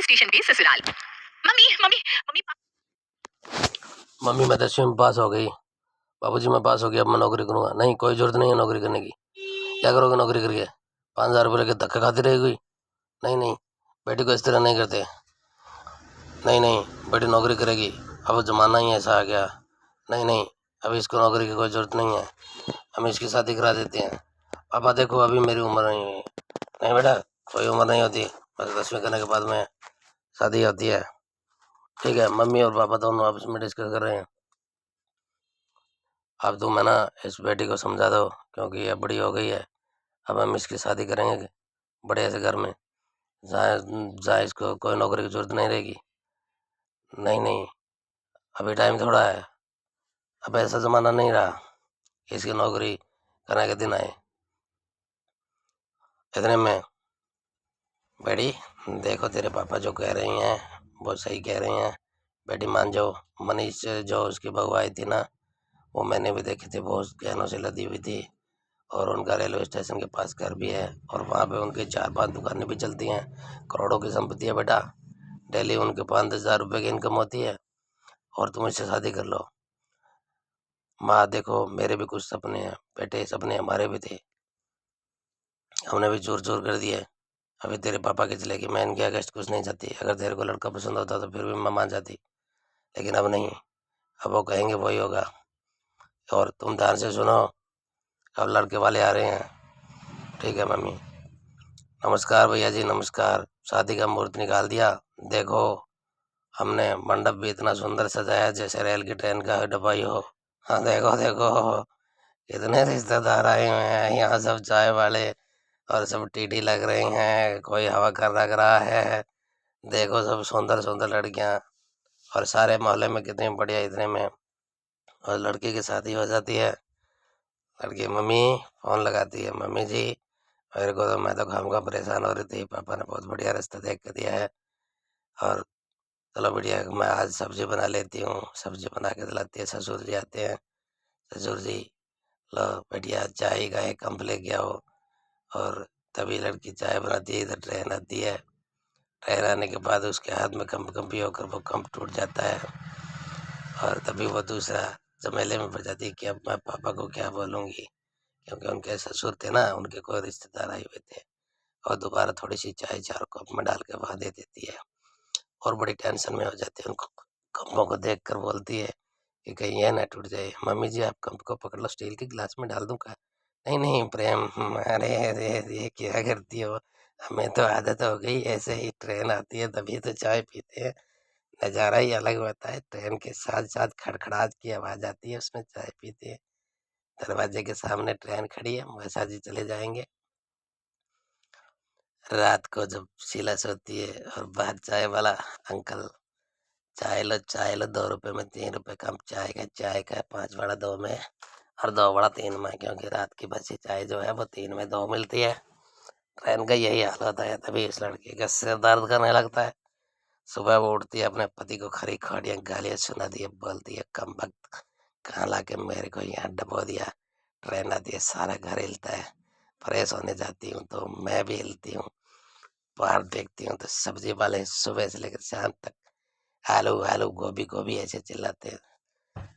Station पे ससुराल। Mummy mummy mummy mummy मैं 10वीं में पास हो गई। बाबूजी मैं पास हो गया, अब मैं नौकरी करूँगा। नहीं, कोई ज़रूरत नहीं है नौकरी करने की। क्या करोगे नौकरी करके? 5,000 रुपये लेके धक्का खाती रहेगी? नहीं नहीं, बेटी को इस तरह नहीं करते। नहीं नहीं, बेटी नौकरी करेगी, अब ज़माना ही ऐसा आ गया। नहीं नहीं, अभी इसको नौकरी की कोई ज़रूरत नहीं है, हम इसकी शादी करा देते हैं। पापा देखो अभी मेरी उम्र नहीं हुई। नहीं बेटा, कोई उम्र नहीं होती, बस 10वीं करने के बाद में शादी होती है। ठीक है, मम्मी और पापा दोनों आपस में डिस्कस कर रहे हैं। अब तुम है ना इस बेटी को समझा दो, क्योंकि ये बड़ी हो गई है। अब हम इसकी शादी करेंगे बड़े ऐसे घर में, जहाँ जहाँ इसको कोई नौकरी की जरूरत नहीं रहेगी। नहीं नहीं, अभी टाइम थोड़ा है, अब ऐसा ज़माना नहीं रहा कि इसकी नौकरी करने के दिन आए। इतने में बेटी देखो तेरे पापा जो कह रही हैं वो सही कह रही हैं, बेटी मान जाओ। मनीष से जो उसकी बहू आई थी ना, वो मैंने भी देखी थी, बहुत गहनों से लदी हुई थी। और उनका रेलवे स्टेशन के पास घर भी है, और वहाँ पे उनकी 4-5 दुकानें भी चलती हैं। करोड़ों की संपत्ति है बेटा, डेली उनके 5-10 हज़ार रुपये की इनकम होती है, और तुम इससे शादी कर लो। माँ देखो मेरे भी कुछ सपने हैं बेटे, सपने हमारे भी थे, हमने भी चूर चूर कर दिए। अभी तेरे पापा की चलेगी, मैं इनके अगेंस्ट कुछ नहीं चाहती। अगर तेरे को लड़का पसंद होता तो फिर भी मैं मान जाती, लेकिन अब नहीं। अब वो कहेंगे वही होगा। और तुम ध्यान से सुनो, अब लड़के वाले आ रहे हैं। ठीक है मम्मी। नमस्कार भैया जी, नमस्कार। शादी का मुहूर्त निकाल दिया। देखो हमने मंडप भी इतना सुंदर सजाया जैसे रेल की ट्रेन का डब्बा ही हो। हाँ देखो देखो, कितने रिश्तेदार आए हुए हैं यहाँ, सब चाय वाले और सब टीटी लग रही हैं, कोई हवा कर लग रहा है। देखो सब सुंदर सुंदर लड़कियां, और सारे मोहल्ले में कितनी बढ़िया इतने में। और लड़की की शादी हो जाती है, लड़की मम्मी फोन लगाती है, मम्मी जी मेरे को तो, मैं तो खामखा परेशान हो रही थी, पापा ने बहुत बढ़िया रास्ता देख के दिया है। और चलो बढ़िया, मैं आज सब्जी बना लेती हूँ। सब्जी बना के दिलाती है, ससुर जी आते हैं। ससुर जी लो बढ़िया चाय का एक कप लेके आओ। और तभी लड़की चाय बनाती है, इधर ट्रेन आती है। ट्रेन आने के बाद उसके हाथ में कंपी होकर वो कंप टूट जाता है, और तभी वो दूसरा झमेले में पड़ जाती है कि अब मैं पापा को क्या बोलूँगी, क्योंकि उनके ससुर थे ना, उनके कोई रिश्तेदार आए हुए थे। और दोबारा थोड़ी सी चाय 4 कप में डाल के वहाँ दे देती है, और बड़ी टेंशन में हो जाती है। उनको कपों को देख कर बोलती है कि कहीं यह ना टूट जाए। मम्मी जी आप कप को पकड़ लो, स्टील के गिलास में डाल दूँ क्या? नहीं नहीं प्रेम, अरे अरे ये क्या करती हो, हमें तो आदत हो गई, ऐसे ही ट्रेन आती है तभी तो चाय पीते हैं। नज़ारा ही अलग होता है, ट्रेन के साथ साथ खड़खड़ाहट की आवाज़ आती है, उसमें चाय पीते हैं। दरवाजे के सामने ट्रेन खड़ी है, वैसा जी चले जाएंगे। रात को जब शीला सोती है और बाहर चाय वाला अंकल, चाय लो 2 रुपए में 3 रुपए कम चाय का 5 बड़ा 2 में, और 2 बड़ा 3 में, क्योंकि रात की बची चाय जो है वो 3 में 2 मिलती है। ट्रेन का यही हाल होता है, तभी इस लड़की का सिर दर्द करने लगता है। सुबह वो उठती है, अपने पति को खरी खोटियाँ गालियाँ सुनाती है, बोलती है कम वक्त कहाँ लाके मेरे को यहाँ डबो दिया। ट्रेन आती है, सारा घर हिलता है। फ्रेश होने जाती हूँ तो मैं भी हिलती हूँ। बाहर देखती हूँ तो सब्जी वाले सुबह से लेकर शाम तक आलू आलू गोभी गोभी ऐसे चिल्लाते हैं।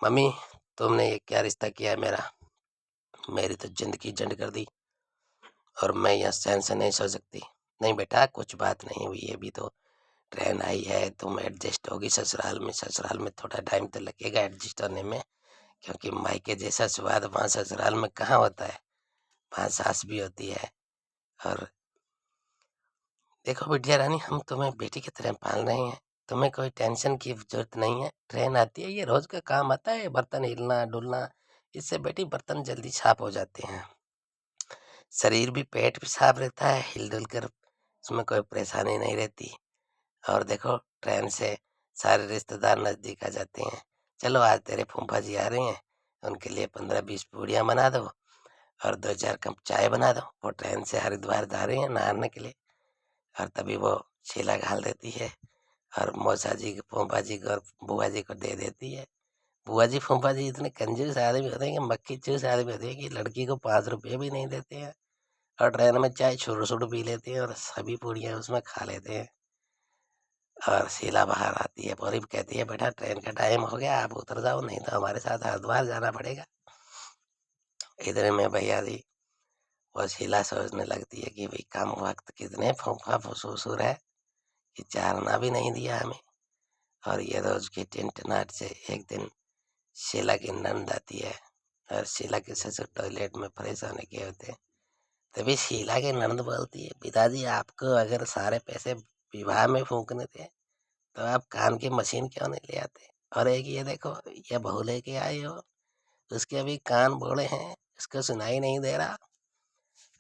मम्मी तुमने ये क्या रिश्ता किया है मेरा, मेरी तो जिंदगी झंड कर दी, और मैं यहाँ चैन से नहीं सो सकती। नहीं बेटा कुछ बात नहीं हुई, ये भी तो ट्रेन आई है, तुम एडजस्ट होगी ससुराल में। ससुराल में थोड़ा टाइम तो लगेगा एडजस्ट होने में, क्योंकि मायके जैसा स्वाद वहाँ ससुराल में कहाँ होता है, वहाँ सास भी होती है। और देखो बिटिया रानी, हम तुम्हें बेटी की तरह पाल रहे हैं, तुम्हें कोई टेंशन की जरूरत नहीं है। ट्रेन आती है, ये रोज का काम आता है, बर्तन हिलना डुलना, इससे बेटी बर्तन जल्दी साफ हो जाते हैं। शरीर भी पेट भी साफ रहता है, हिलडुल कर उसमें कोई परेशानी नहीं रहती। और देखो ट्रेन से सारे रिश्तेदार नज़दीक आ जाते हैं। चलो आज तेरे फूफा जी आ रहे हैं, उनके लिए 15-20 पूड़ियाँ बना दो, और 2-4 कप चाय बना दो। वो ट्रेन से हरिद्वार जा रहे हैं नहाने के लिए। और तभी वो शीला घाल देती है, और मौसा जी फूफा जी को और बुआ जी को दे देती है। बुआ जी फूफा जी इतने कंजूस आदमी होते हैं कि मक्खी चूस आदमी होते हैं कि लड़की को 5 रुपये भी नहीं देते हैं, और ट्रेन में चाय छुर छुर पी लेते हैं, और सभी पूड़ियाँ उसमें खा लेते हैं। और शीला बाहर आती है, पूरी कहती है बेटा ट्रेन का टाइम हो गया, आप उतर जाओ नहीं तो हमारे साथ हरिद्वार जाना पड़ेगा। इतने में भैया जी वो शीला सोचने लगती है कि भाई कम वक्त कितने फूफा फुसूसुर है कि चारना भी नहीं दिया हमें। और ये रोज की टिनटिनाहट से एक दिन शीला की नंद आती है और शीला के ससुर टॉयलेट में फ्रेश होने के होते हैं। तभी शीला की ननद बोलती है पिताजी आपको अगर सारे पैसे विवाह में फूकने थे तो आप कान की मशीन क्यों नहीं ले आते। और एक ये देखो ये बहू लेके आए हो, उसके अभी कान बूढ़े हैं, उसको सुनाई नहीं दे रहा,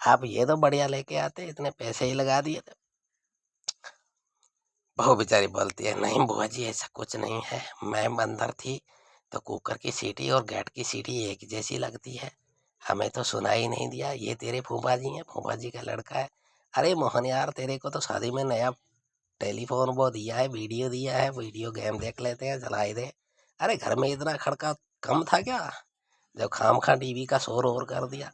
आप ये तो बढ़िया लेके आते, इतने पैसे ही लगा दिए थे। बहू बेचारी बोलती है नहीं बुआ जी ऐसा कुछ नहीं है, मैं अंदर थी तो कुकर की सीटी और गेट की सीटी एक जैसी लगती है, हमें तो सुनाई नहीं दिया, ये तेरे फूफा जी हैं, फूफा जी का लड़का है। अरे मोहन यार तेरे को तो शादी में नया टेलीफोन वो दिया है, वीडियो दिया है, वीडियो गेम देख लेते हैं, चलाई दे। अरे घर में इतना खड़का कम था क्या जब खाम खा टीवी का शोर और कर दिया।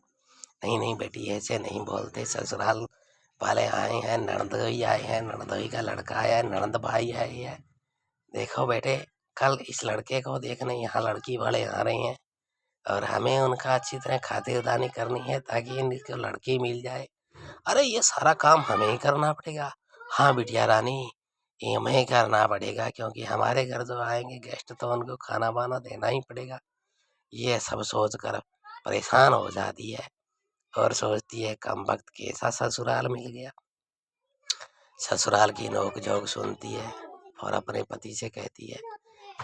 नहीं नहीं बेटी ऐसे नहीं बोलते, ससुराल वाले आए हैं, ननदोई आए हैं, ननदोई का लड़का आया है, ननद भाई आए हैं। देखो बेटे कल इस लड़के को देखने यहाँ लड़की वाले आ रहे हैं और हमें उनका अच्छी तरह खातिरदारी करनी है ताकि इनको लड़की मिल जाए। अरे ये सारा काम हमें ही करना पड़ेगा। हाँ बिटिया रानी ये हमें ही करना पड़ेगा क्योंकि हमारे घर जो आएंगे गेस्ट तो उनको खाना वाना देना ही पड़ेगा। ये सब सोच कर परेशान हो जाती है और सोचती है कम वक्त कैसा ससुराल मिल गया। ससुराल की नोक झोंक सुनती है और अपने पति से कहती है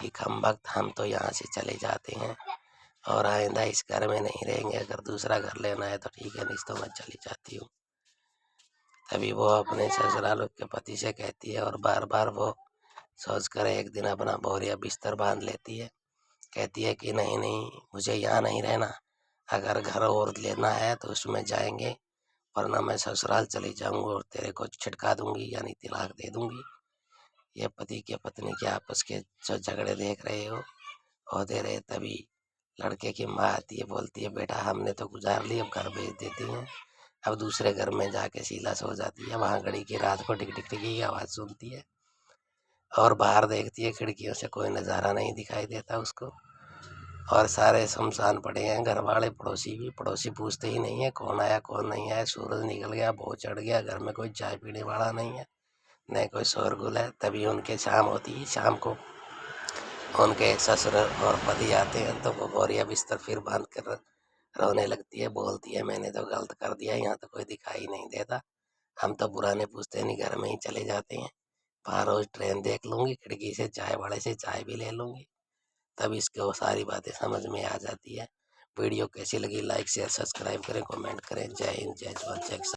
कि कम वक्त हम तो यहाँ से चले जाते हैं और आइंदा इस घर में नहीं रहेंगे, अगर दूसरा घर लेना है तो ठीक है नहीं तो मैं चली जाती हूँ। तभी वो अपने ससुराल के पति से कहती है और बार बार वो सोच कर एक दिन अपना बोरिया बिस्तर बांध लेती है। कहती है कि नहीं नहीं मुझे यहाँ नहीं रहना, अगर घर और लेना है तो उसमें जाएंगे वरना मैं ससुराल चली जाऊंगी और तेरे को छिटका दूंगी यानी तलाक दे दूंगी। ये पति के पत्नी के आपस के जो झगड़े देख रहे हो होते रहे। तभी लड़के की माँ आती है, बोलती है बेटा हमने तो गुजार ली, अब घर भेज देती हैं। अब दूसरे घर में जाके शीला सो जाती है, वहाँ घड़ी की रात को टिक टिक टिक की आवाज़ सुनती है और बाहर देखती है खिड़कियों से कोई नज़ारा नहीं दिखाई देता उसको और सारे शमशान पड़े हैं। घर वाले पड़ोसी पूछते ही नहीं है कौन आया कौन नहीं आया, सूरज निकल गया, भो चढ़ गया, घर में कोई चाय पीने वाला नहीं है, न कोई शोरगुल है। तभी उनके शाम होती है, शाम को उनके ससुर और पति आते हैं तो वो बोरिया बिस्तर फिर बांध कर रोने लगती है, बोलती है मैंने तो गलत कर दिया, यहाँ तो कोई दिखाई नहीं देता, हम तो पुराने पूछते नहीं घर में ही चले जाते हैं, बाहर रोज ट्रेन देख लूंगी, खिड़की से चाय वाले से चाय भी ले लूंगी। तब इसको सारी बातें समझ में आ जाती है। वीडियो कैसी लगी लाइक शेयर सब्सक्राइब करें, कमेंट करें। जय हिंद जय जवान जय किसान।